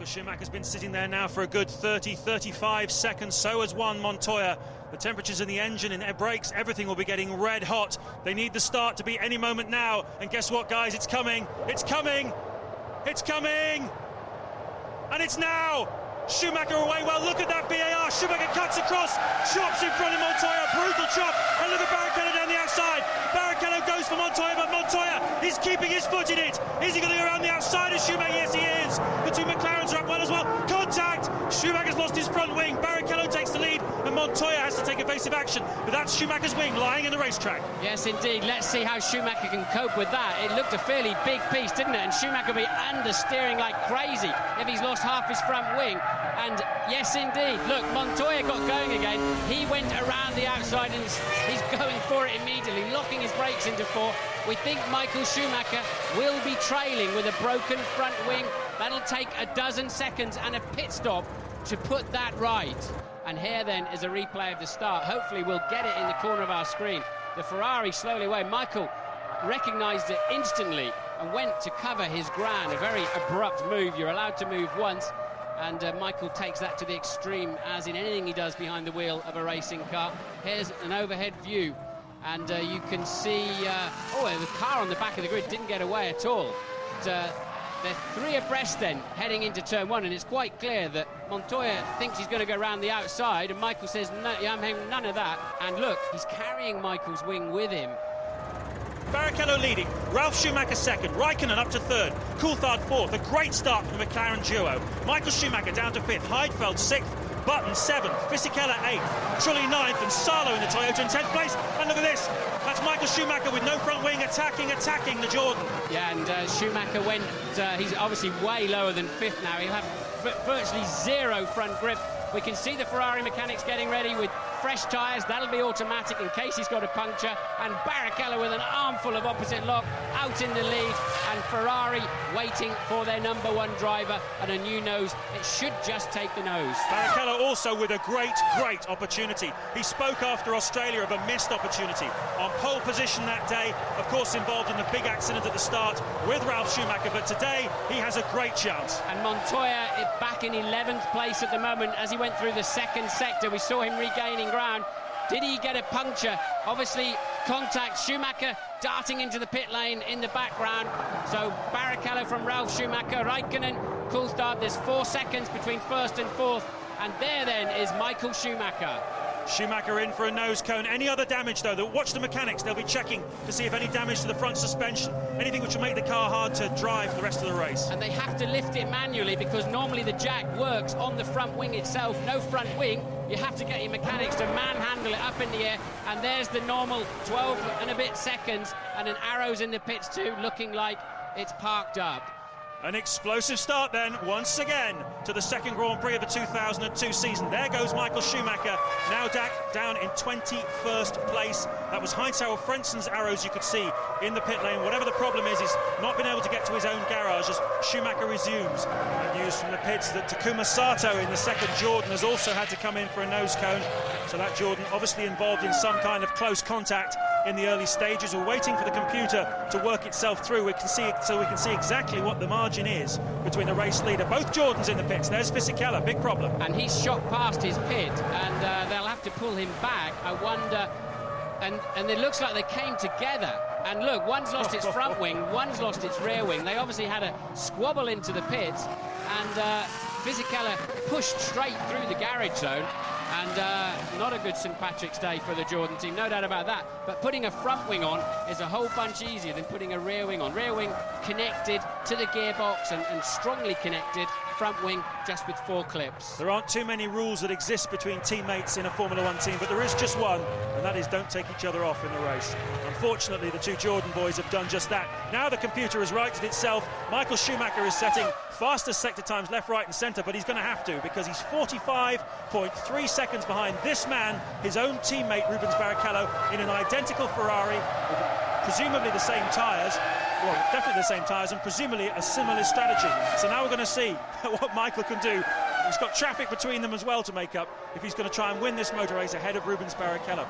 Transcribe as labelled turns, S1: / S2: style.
S1: Michael Schumacher's been sitting there now for a good 30-35 seconds. So has Juan Montoya. The temperatures in the engine and air brakes, everything will be getting red hot. They need the start to be any moment now. And guess what, guys? It's coming. It's coming. It's coming. And it's now. Schumacher away. Well, look at that BAR. Schumacher cuts across, chops in front of Montoya. Brutal chop. And look at Barrichello down the outside. Barrichello goes for Montoya, but Montoya is keeping his foot in it. Is he going to go around the outside of Schumacher? Yes, he is. The two McLarens are up well as well. Contact. Schumacher's lost his front wing. Barrichello takes the lead, and Montoya has to take evasive action. But that's Schumacher's wing lying in the racetrack. Yes, indeed. Let's see how Schumacher can cope with that. It looked a fairly big piece, didn't it? And Schumacher will be understeering like crazy if he's lost half his front wing. And yes, indeed. Look, Montoya got going again. He went around the outside and he's going for it immediately, locking his brakes into four. We think Michael Schumacher will be trailing with a broken front wing. That'll take a dozen seconds and a pit stop to put that right. And here then is a replay of the start. Hopefully we'll get it in the corner of our screen. The Ferrari slowly away. Michael recognised it instantly and went to cover his ground. A very abrupt move. You're allowed to move once. And Michael takes that to the extreme, as in anything he does behind the wheel of a racing car. Here's an overhead view, and you can see, the car on the back of the grid didn't get away at all. They're three abreast then, heading into turn one, and it's quite clear that Montoya thinks he's going to go around the outside, and Michael says, no, I'm having none of that. And look, he's carrying Michael's wing with him. Barrichello leading, Ralf Schumacher second, Raikkonen up to third, Coulthard fourth. A great start from the McLaren duo. Michael Schumacher down to fifth, Heidfeld sixth, Button seventh, Fisichella eighth, Trulli ninth, and Salo in the Toyota in 10th place. And look at this, that's Michael Schumacher with no front wing attacking the Jordan. Yeah, and Schumacher went, he's obviously way lower than fifth now. He'll have virtually zero front grip. We can see the Ferrari mechanics getting ready with fresh tyres. That'll be automatic in case he's got a puncture. And Barrichello with an armful of opposite lock out in the lead. And Ferrari waiting for their number one driver and a new nose. It should just take the nose. Barrichello also with a great opportunity. He spoke after Australia of a missed opportunity. On pole position that day, of course involved in the big accident at the start with Ralf Schumacher. But today he has a great chance. And Montoya is back in 11th place at the moment as he went through the second sector. We saw him regaining ground. Did he get a puncture? Obviously contact. Schumacher darting into the pit lane in the background. So Barrichello from Ralf Schumacher, Raikkonen, Coulthard. There's 4 seconds between first and fourth, and there then is Michael Schumacher. Schumacher in for a nose cone. Any other damage though? Watch the mechanics, they'll be checking to see if any damage to the front suspension, anything which will make the car hard to drive for the rest of the race. And they have to lift it manually because normally the jack works on the front wing itself. No front wing, you have to get your mechanics to manhandle it up in the air. And there's the normal 12 and a bit seconds, and an arrow's in the pits too, looking like it's parked up. An explosive start then, once again, to the second Grand Prix of the 2002 season. There goes Michael Schumacher, now down in 21st place. That was Heinz-Harald Frenzen's arrows you could see in the pit lane. Whatever the problem is, he's not been able to get to his own garage as Schumacher resumes. News from the pits that Takuma Sato in the second Jordan has also had to come in for a nose cone. So that Jordan obviously involved in some kind of close contact in the early stages. We're waiting for the computer to work itself through. We can see exactly what the margin is between the race leader. Both Jordans in the pits. There's Fisichella, big problem. And he's shot past his pit, and they'll have to pull him back. I wonder. And it looks like they came together. And look, one's lost its front wing, one's lost its rear wing. They obviously had a squabble into the pits, and Fisichella pushed straight through the garage zone. And not a good St. Patrick's Day for the Jordan team, no doubt about that. But putting a front wing on is a whole bunch easier than putting a rear wing on. Rear wing connected to the gearbox and strongly connected. Front wing just with 4 clips. There aren't too many rules that exist between teammates in a Formula One team, but there is just one, and that is don't take each other off in the race. Unfortunately, the two Jordan boys have done just that. Now the computer has righted itself. Michael Schumacher is setting fastest sector times left, right and centre, but he's going to have to because he's 45.3 seconds behind this man, his own teammate Rubens Barrichello, in an identical Ferrari with presumably the same tyres. Well, definitely the same tyres and presumably a similar strategy. So now we're going to see what Michael can do. He's got traffic between them as well to make up if he's going to try and win this motor race ahead of Rubens Barrichello.